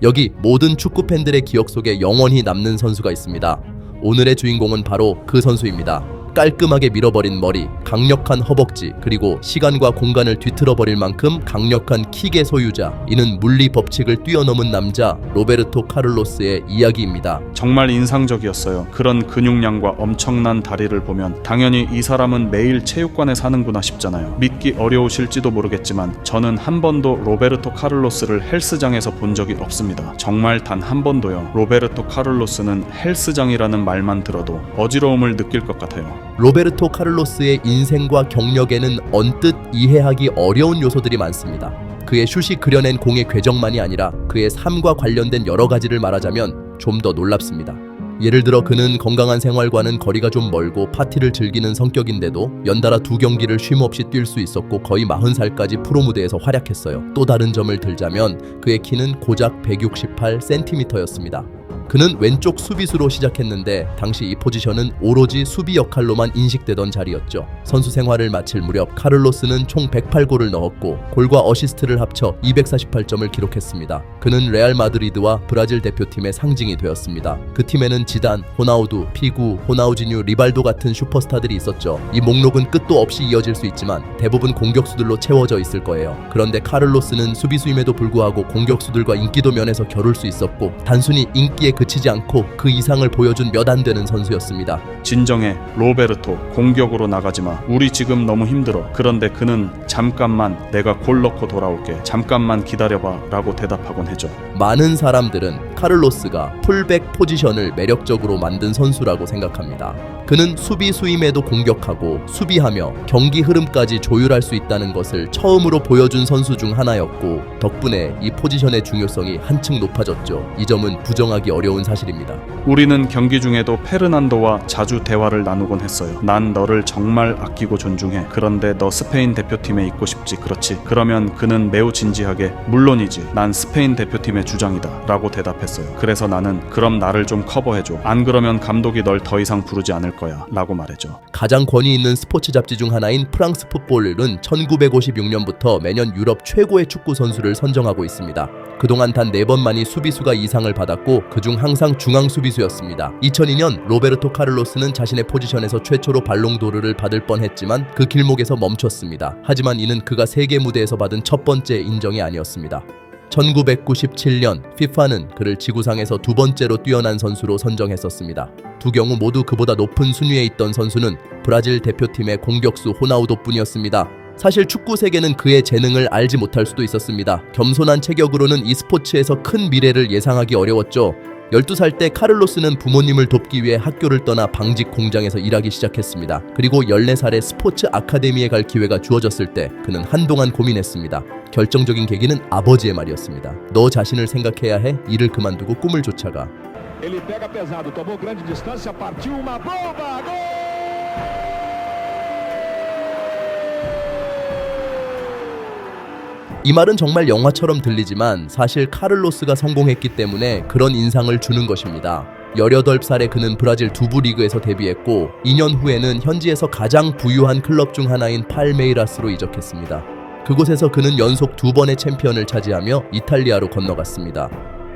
여기 모든 축구 팬들의 기억 속에 영원히 남는 선수가 있습니다. 오늘의 주인공은 바로 그 선수입니다. 깔끔하게 밀어버린 머리, 강력한 허벅지, 그리고 시간과 공간을 뒤틀어버릴 만큼 강력한 킥의 소유자, 이는 물리 법칙을 뛰어넘은 남자 로베르토 카를로스의 이야기입니다. 정말 인상적이었어요. 그런 근육량과 엄청난 다리를 보면 당연히 이 사람은 매일 체육관에 사는구나 싶잖아요. 믿기 어려우실지도 모르겠지만 저는 한 번도 로베르토 카를로스를 헬스장에서 본 적이 없습니다. 정말 단 한 번도요. 로베르토 카를로스는 헬스장이라는 말만 들어도 어지러움을 느낄 것 같아요. 로베르토 카를로스의 인생과 경력에는 언뜻 이해하기 어려운 요소들이 많습니다. 그의 슛이 그려낸 공의 궤적만이 아니라 그의 삶과 관련된 여러 가지를 말하자면 좀 더 놀랍습니다. 예를 들어 그는 건강한 생활과는 거리가 좀 멀고 파티를 즐기는 성격인데도 연달아 2경기를 쉼 없이 뛸 수 있었고 거의 40살까지 프로 무대에서 활약했어요. 또 다른 점을 들자면 그의 키는 고작 168cm였습니다. 그는 왼쪽 수비수로 시작했는데 당시 이 포지션은 오로지 수비 역할로만 인식되던 자리였죠. 선수 생활을 마칠 무렵 카를로스는 총 108골을 넣었고 골과 어시스트를 합쳐 248점을 기록했습니다. 그는 레알 마드리드와 브라질 대표팀의 상징이 되었습니다. 그 팀에는 지단, 호나우두, 피구, 호나우지뉴, 리발도 같은 슈퍼스타들이 있었죠. 이 목록은 끝도 없이 이어질 수 있지만 대부분 공격수들로 채워져 있을 거예요. 그런데 카를로스는 수비수임에도 불구하고 공격수들과 인기도 면에서 겨룰 수 있었고 단순히 인기에 그치지 않고 그 이상을 보여준 몇 안 되는 선수였습니다. 진정해, 로베르토. 공격으로 나가지마. 우리 지금 너무 힘들어. 그런데 그는 잠깐만, 내가 골 넣고 돌아올게. 잠깐만 기다려봐 라고 대답하곤 해줘. 많은 사람들은 카를로스가 풀백 포지션을 매력적으로 만든 선수라고 생각합니다. 그는 수비수임에도 공격하고 수비하며 경기 흐름까지 조율할 수 있다는 것을 처음으로 보여준 선수 중 하나였고 덕분에 이 포지션의 중요성이 한층 높아졌죠. 이 점은 부정하기 어려운 사실입니다. 우리는 경기 중에도 페르난도와 자주 대화를 나누곤 했어요. 난 너를 정말 아끼고 존중해. 그런데 너 스페인 대표팀에 있고 싶지, 그렇지? 그러면 그는 매우 진지하게 물론이지, 난 스페인 대표팀의 주장이다 라고 대답했어요. 그래서 나는 그럼 나를 좀 커버해줘. 안 그러면 감독이 널 더 이상 부르지 않을 거야 라고 말해줘. 가장 권위 있는 스포츠 잡지 중 하나인 프랑스 풋볼은 1956년부터 매년 유럽 최고의 축구 선수를 선정하고 있습니다. 그동안 단 4번만이 수비수가 이상을 받았고 그중 항상 중앙 수비수였습니다. 2002년 로베르토 카를로스는 자신의 포지션에서 최초로 발롱도르를 받을 뻔했지만 그 길목에서 멈췄습니다. 하지만 이는 그가 세계 무대에서 받은 첫 번째 인정이 아니었습니다. 1997년 FIFA는 그를 지구상에서 2번째로 뛰어난 선수로 선정했었습니다. 두 경우 모두 그보다 높은 순위에 있던 선수는 브라질 대표팀의 공격수 호나우도뿐이었습니다. 사실 축구 세계는 그의 재능을 알지 못할 수도 있었습니다. 겸손한 체격으로는 이 스포츠에서 큰 미래를 예상하기 어려웠죠. 12살 때 카를로스는 부모님을 돕기 위해 학교를 떠나 방직 공장에서 일하기 시작했습니다. 그리고 14살에 스포츠 아카데미에 갈 기회가 주어졌을 때 그는 한동안 고민했습니다. 결정적인 계기는 아버지의 말이었습니다. 너 자신을 생각해야 해. 일을 그만두고 꿈을 쫓아가. Ele pega pesado, tomou grande distância, partiu uma bomba, gol! 이 말은 정말 영화처럼 들리지만 사실 카를로스가 성공했기 때문에 그런 인상을 주는 것입니다. 18살에 그는 브라질 2부 리그에서 데뷔했고 2년 후에는 현지에서 가장 부유한 클럽 중 하나인 팔메이라스로 이적했습니다. 그곳에서 그는 연속 2번의 챔피언을 차지하며 이탈리아로 건너갔습니다.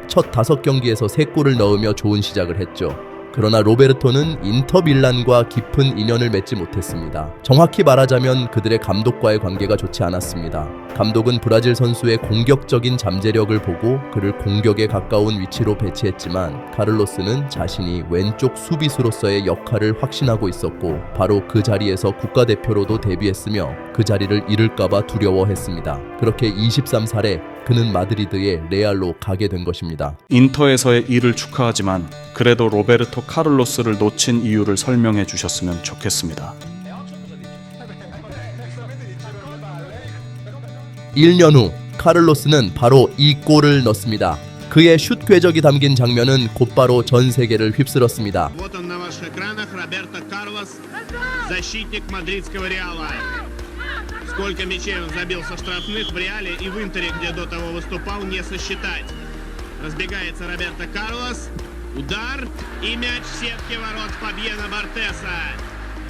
첫 5경기에서 3골을 넣으며 좋은 시작을 했죠. 그러나 로베르토는 인터 밀란과 깊은 인연을 맺지 못했습니다. 정확히 말하자면 그들의 감독과의 관계가 좋지 않았습니다. 감독은 브라질 선수의 공격적인 잠재력을 보고 그를 공격에 가까운 위치로 배치했지만 카를로스는 자신이 왼쪽 수비수로서의 역할을 확신하고 있었고 바로 그 자리에서 국가대표로도 데뷔했으며 그 자리를 잃을까봐 두려워했습니다. 그렇게 23살에 그는 마드리드의 레알로 가게 된 것입니다. 인터에서의 일을 축하하지만 그래도 로베르토 카를로스를 놓친 이유를 설명해 주셨으면 좋겠습니다. 1년 후 카를로스는 바로 이 골을 넣습니다. 그의 슛 궤적이 담긴 장면은 곧바로 전 세계를 휩쓸었습니다. Вот он на ваших экранах, Роберто Карлос, защитник мадридского Реала. Сколько мячей он забил со штрафных в Реале и в Интере, где до того выступал, не сосчитать. Разбегается Роберто Карлос, удар и мяч в сетке ворот Фабьена Бартеса.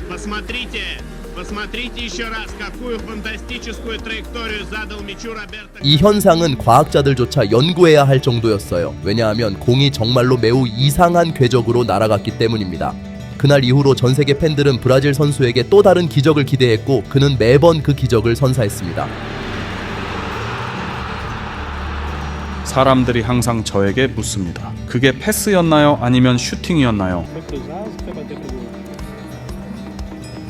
Посмотрите, Посмотрите еще раз, какую фантастическую траекторию задал мячу Роберто. 이 현상은 과학자들조차 연구해야 할 정도였어요. 왜냐하면 공이 정말로 매우 이상한 궤적으로 날아갔기 때문입니다. 그날 이후로 전 세계 팬들은 브라질 선수에게 또 다른 기적을 기대했고 그는 매번 그 기적을 선사했습니다. 사람들이 항상 저에게 묻습니다. 그게 패스였나요? 아니면 슈팅이었나요?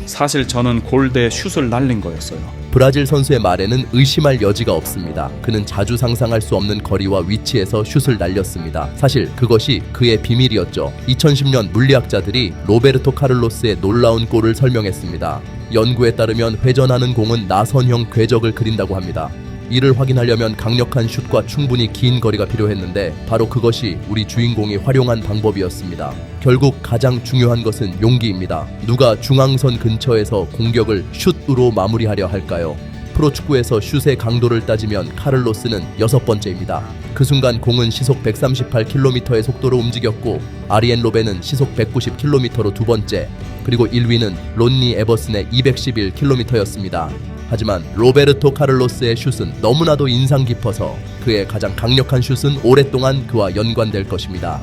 사실 저는 골대에 슛을 날린 거였어요. 브라질 선수의 말에는 의심할 여지가 없습니다. 그는 자주 상상할 수 없는 거리와 위치에서 슛을 날렸습니다. 사실 그것이 그의 비밀이었죠. 2010년 물리학자들이 로베르토 카를로스의 놀라운 골을 설명했습니다. 연구에 따르면 회전하는 공은 나선형 궤적을 그린다고 합니다. 이를 확인하려면 강력한 슛과 충분히 긴 거리가 필요했는데 바로 그것이 우리 주인공이 활용한 방법이었습니다. 결국 가장 중요한 것은 용기입니다. 누가 중앙선 근처에서 공격을 슛으로 마무리하려 할까요? 프로축구에서 슛의 강도를 따지면 카를로스는 6번째입니다. 그 순간 공은 시속 138km의 속도로 움직였고 아리엔 로벤은 시속 190km로 두 번째, 그리고 1위는 론니 에버슨의 211km였습니다. 하지만 로베르토 카를로스의 슛은 너무나도 인상 깊어서 그의 가장 강력한 슛은 오랫동안 그와 연관될 것입니다.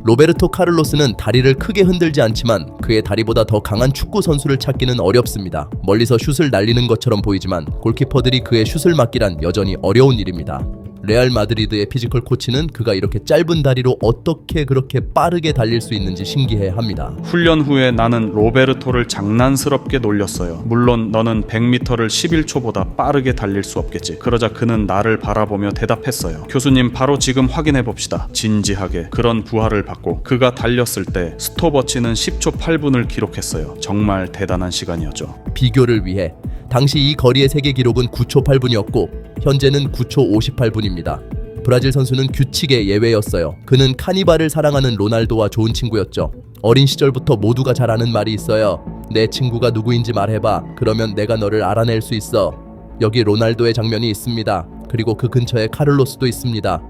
로베르토 카를로스는 다리를 크게 흔들지 않지만 그의 다리보다 더 강한 축구 선수를 찾기는 어렵습니다. 멀리서 슛을 날리는 것처럼 보이지만 골키퍼들이 그의 슛을 막기란 여전히 어려운 일입니다. 레알 마드리드의 피지컬 코치는 그가 이렇게 짧은 다리로 어떻게 그렇게 빠르게 달릴 수 있는지 신기해합니다. 훈련 후에 나는 로베르토를 장난스럽게 놀렸어요. 물론 너는 100m를 11초보다 빠르게 달릴 수 없겠지. 그러자 그는 나를 바라보며 대답했어요. 교수님, 바로 지금 확인해 봅시다. 진지하게. 그런 부하를 받고 그가 달렸을 때 스톱워치는 10초 8분을 기록했어요. 정말 대단한 시간이었죠. 비교를 위해 당시 이 거리의 세계 기록은 9초 8분이었고 현재는 9초 58분입니다. 브라질 선수는 규칙의 예외였어요. 그는 카니발을 사랑하는 로날도와 좋은 친구였죠. 어린 시절부터 모두가 잘 아는 말이 있어요. 내 친구가 누구인지 말해봐. 그러면 내가 너를 알아낼 수 있어. 여기 로날도의 장면이 있습니다. 그리고 그 근처에 카를로스도 있습니다.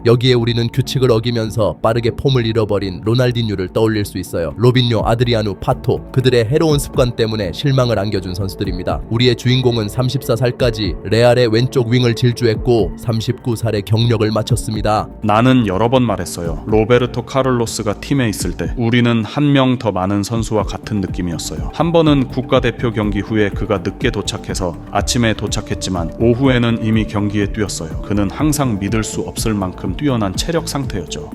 여기에 우리는 규칙을 어기면서 빠르게 폼을 잃어버린 로날디뉴를 떠올릴 수 있어요. 로빈뇨, 아드리아누, 파토, 그들의 해로운 습관 때문에 실망을 안겨준 선수들입니다. 우리의 주인공은 34살까지 레알의 왼쪽 윙을 질주했고 39살의 경력을 마쳤습니다. 나는 여러 번 말했어요. 로베르토 카를로스가 팀에 있을 때 우리는 한 명 더 많은 선수와 같은 느낌이었어요. 한 번은 국가대표 경기 후에 그가 늦게 도착해서 아침에 도착했지만 오후에는 이미 경기에 뛰었어요. 그는 항상 믿을 수 없을 만큼 뛰어난 체력 상태였죠.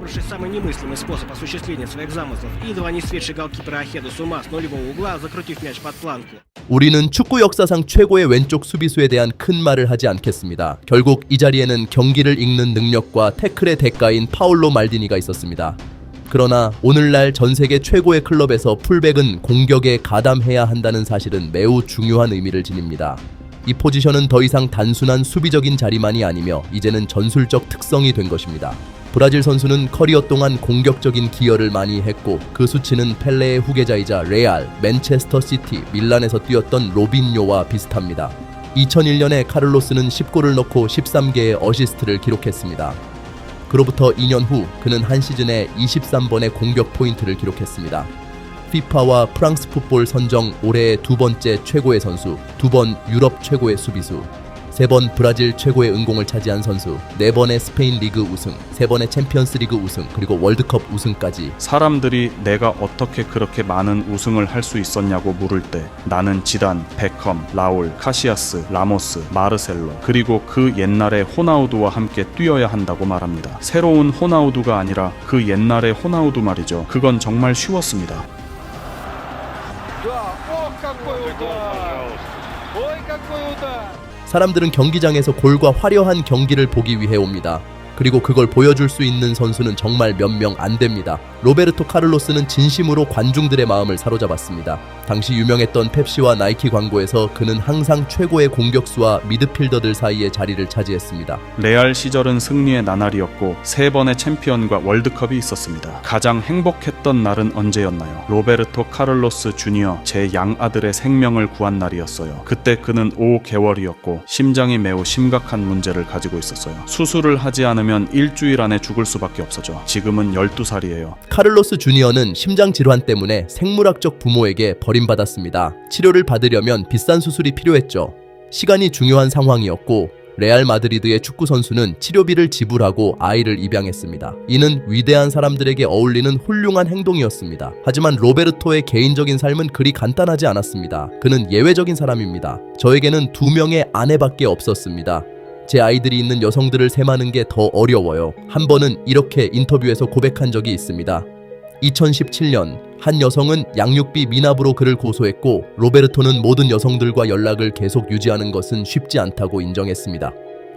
Выбравший самый немыслимый способ осуществления своих замыслов, и едва не сведший голкипера Ахеду с ума с нулевого угла, закрутив мяч под планку. 우리는 축구 역사상 최고의 왼쪽 수비수에 대한 큰 말을 하지 않겠습니다. 결국 이 자리에는 경기를 읽는 능력과 태클의 대가인 파올로 말디니가 있었습니다. 그러나 오늘날 전 세계 최고의 클럽에서 풀백은 공격에 가담해야 한다는 사실은 매우 중요한 의미를 지닙니다. 이 포지션은 더 이상 단순한 수비적인 자리만이 아니며 이제는 전술적 특성이 된 것입니다. 브라질 선수는 커리어 동안 공격적인 기여를 많이 했고 그 수치는 펠레의 후계자이자 레알, 맨체스터 시티, 밀란에서 뛰었던 로빈뇨와 비슷합니다. 2001년에 카를로스는 10골을 넣고 13개의 어시스트를 기록했습니다. 그로부터 2년 후 그는 한 시즌에 23번의 공격 포인트를 기록했습니다. 피파와 프랑스 풋볼 선정 올해의 두 번째 최고의 선수, 2번 유럽 최고의 수비수, 3번 브라질 최고의 은공을 차지한 선수, 4번의 스페인 리그 우승, 3번의 챔피언스 리그 우승, 그리고 월드컵 우승까지. 사람들이 내가 어떻게 그렇게 많은 우승을 할 수 있었냐고 물을 때 나는 지단, 베컴, 라울, 카시아스, 라모스, 마르셀로, 그리고 그 옛날의 호나우두와 함께 뛰어야 한다고 말합니다. 새로운 호나우두가 아니라 그 옛날의 호나우두 말이죠. 그건 정말 쉬웠습니다. 사람들은 경기장에서 골과 화려한 경기를 보기 위해 옵니다. 그리고 그걸 보여줄 수 있는 선수는 정말 몇 명 안 됩니다. 로베르토 카를로스는 진심으로 관중들의 마음을 사로잡았습니다. 당시 유명했던 펩시와 나이키 광고에서 그는 항상 최고의 공격수와 미드필더들 사이에 자리를 차지했습니다. 레알 시절은 승리의 나날이었고 3번의 챔피언과 월드컵이 있었습니다. 가장 행복했던 날은 언제였나요? 로베르토 카를로스 주니어 제 양아들의 생명을 구한 날이었어요. 그때 그는 5개월이었고 심장이 매우 심각한 문제를 가지고 있었어요. 수술을 하지 않으면 일주일 안에 죽을 수밖에 없었죠. 지금은 12살이에요. 카를로스 주니어는 심장 질환 때문에 생물학적 부모에게 버림받았습니다. 치료를 받으려면 비싼 수술이 필요했죠. 시간이 중요한 상황이었고 레알 마드리드의 축구 선수는 치료비를 지불하고 아이를 입양했습니다. 이는 위대한 사람들에게 어울리는 훌륭한 행동이었습니다. 하지만 로베르토의 개인적인 삶은 그리 간단하지 않았습니다. 그는 예외적인 사람입니다. 저에게는 2명의 아내밖에 없었습니다. 제 아이들이 있는 여성들을 셈하는 게 더 어려워요. 한 번은 이렇게 인터뷰에서 고백한 적이 있습니다. 2017년 한 여성은 양육비 미납으로 그를 고소했고 로베르토는 모든 여성들과 연락을 계속 유지하는 것은 쉽지 않다고 인정했습니다.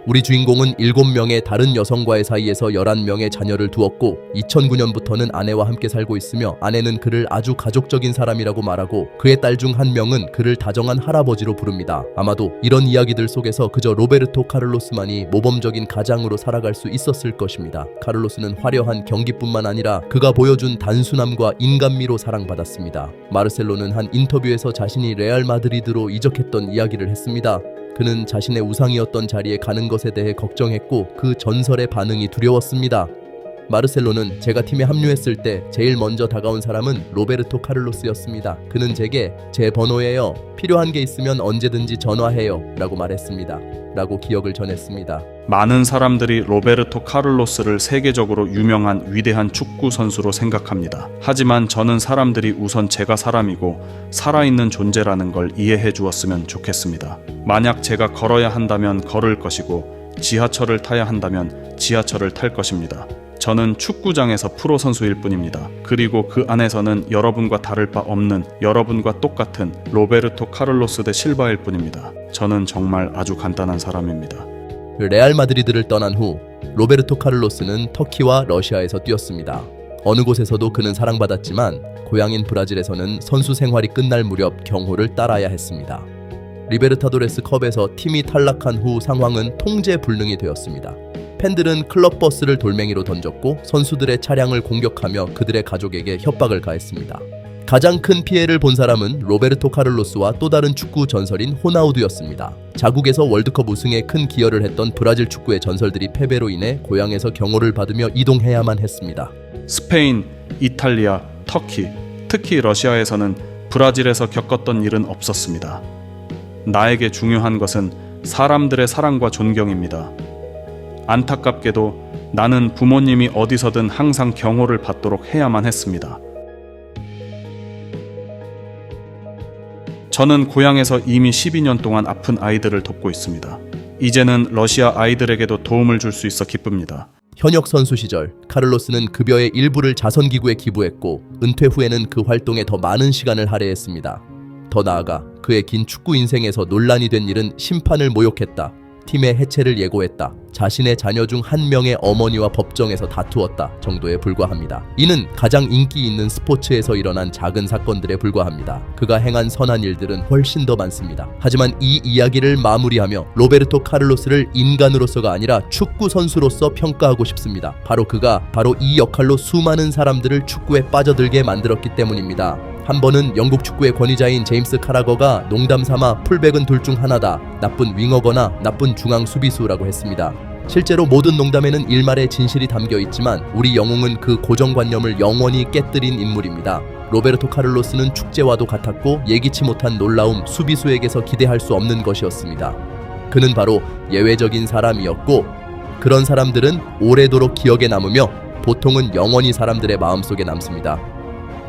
우리 주인공은 7명의 다른 여성과의 사이에서 11명의 자녀를 두었고 2009년부터는 아내와 함께 살고 있으며 아내는 그를 아주 가족적인 사람이라고 말하고 그의 딸 중 1명은 그를 다정한 할아버지로 부릅니다. 아마도 이런 이야기들 속에서 그저 로베르토 카를로스만이 모범적인 가장으로 살아갈 수 있었을 것입니다. 카를로스는 화려한 경기뿐만 아니라 그가 보여준 단순함과 인간미로 사랑받았습니다. 마르셀로는 한 인터뷰에서 자신이 레알 마드리드로 이적했던 이야기를 했습니다. 그는 자신의 우상이었던 자리에 가는 것에 대해 걱정했고 그 전설의 반응이 두려웠습니다. 마르셀로는 제가 팀에 합류했을 때 제일 먼저 다가온 사람은 로베르토 카를로스였습니다. 그는 제게 제 번호예요. 필요한 게 있으면 언제든지 전화해요. 라고 말했습니다. 라고 기억을 전했습니다. 많은 사람들이 로베르토 카를로스를 세계적으로 유명한 위대한 축구 선수로 생각합니다. 하지만 저는 사람들이 우선 제가 사람이고 살아있는 존재라는 걸 이해해 주었으면 좋겠습니다. 만약 제가 걸어야 한다면 걸을 것이고 지하철을 타야 한다면 지하철을 탈 것입니다. 저는 축구장에서 프로 선수일 뿐입니다. 그리고 그 안에서는 여러분과 다를 바 없는, 여러분과 똑같은 로베르토 카를로스 대 실바일 뿐입니다. 저는 정말 아주 간단한 사람입니다. 레알 마드리드를 떠난 후 로베르토 카를로스는 터키와 러시아에서 뛰었습니다. 어느 곳에서도 그는 사랑받았지만 고향인 브라질에서는 선수 생활이 끝날 무렵 경호를 따라야 했습니다. 리베르타도레스 컵에서 팀이 탈락한 후 상황은 통제불능이 되었습니다. 팬들은 클럽 버스를 돌멩이로 던졌고 선수들의 차량을 공격하며 그들의 가족에게 협박을 가했습니다. 가장 큰 피해를 본 사람은 로베르토 카를로스와 또 다른 축구 전설인 호나우두였습니다. 자국에서 월드컵 우승에 큰 기여를 했던 브라질 축구의 전설들이 패배로 인해 고향에서 경호를 받으며 이동해야만 했습니다. 스페인, 이탈리아, 터키, 특히 러시아에서는 브라질에서 겪었던 일은 없었습니다. 나에게 중요한 것은 사람들의 사랑과 존경입니다. 안타깝게도 나는 부모님이 어디서든 항상 경호를 받도록 해야만 했습니다. 저는 고향에서 이미 12년 동안 아픈 아이들을 돕고 있습니다. 이제는 러시아 아이들에게도 도움을 줄 수 있어 기쁩니다. 현역 선수 시절 카를로스는 급여의 일부를 자선기구에 기부했고 은퇴 후에는 그 활동에 더 많은 시간을 할애했습니다. 더 나아가 그의 긴 축구 인생에서 논란이 된 일은 심판을 모욕했다, 팀의 해체를 예고했다, 자신의 자녀 중 1명의 어머니와 법정에서 다투었다 정도에 불과합니다. 이는 가장 인기 있는 스포츠에서 일어난 작은 사건들에 불과합니다. 그가 행한 선한 일들은 훨씬 더 많습니다. 하지만 이 이야기를 마무리하며 로베르토 카를로스를 인간으로서가 아니라 축구 선수로서 평가하고 싶습니다. 그가 이 역할로 수많은 사람들을 축구에 빠져들게 만들었기 때문입니다. 한 번은 영국 축구의 권위자인 제임스 카라거가 농담삼아 풀백은 둘 중 하나다, 나쁜 윙어거나 나쁜 중앙 수비수라고 했습니다. 실제로 모든 농담에는 일말의 진실이 담겨 있지만 우리 영웅은 그 고정관념을 영원히 깨뜨린 인물입니다. 로베르토 카를로스는 축제와도 같았고 예기치 못한 놀라움, 수비수에게서 기대할 수 없는 것이었습니다. 그는 바로 예외적인 사람이었고 그런 사람들은 오래도록 기억에 남으며 보통은 영원히 사람들의 마음속에 남습니다.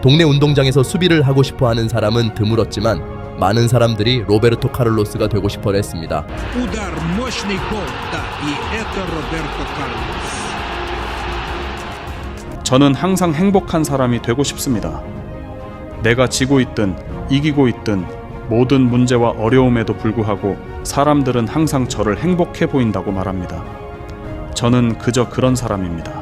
동네 운동장에서 수비를 하고 싶어하는 사람은 드물었지만 많은 사람들이 로베르토 카를로스가 되고 싶어 했습니다. Удар, мощный гол, да, и это Роберто Карлос. 저는 항상 행복한 사람이 되고 싶습니다. 내가 지고 있든 이기고 있든 모든 문제와 어려움에도 불구하고 사람들은 항상 저를 행복해 보인다고 말합니다. 저는 그저 그런 사람입니다.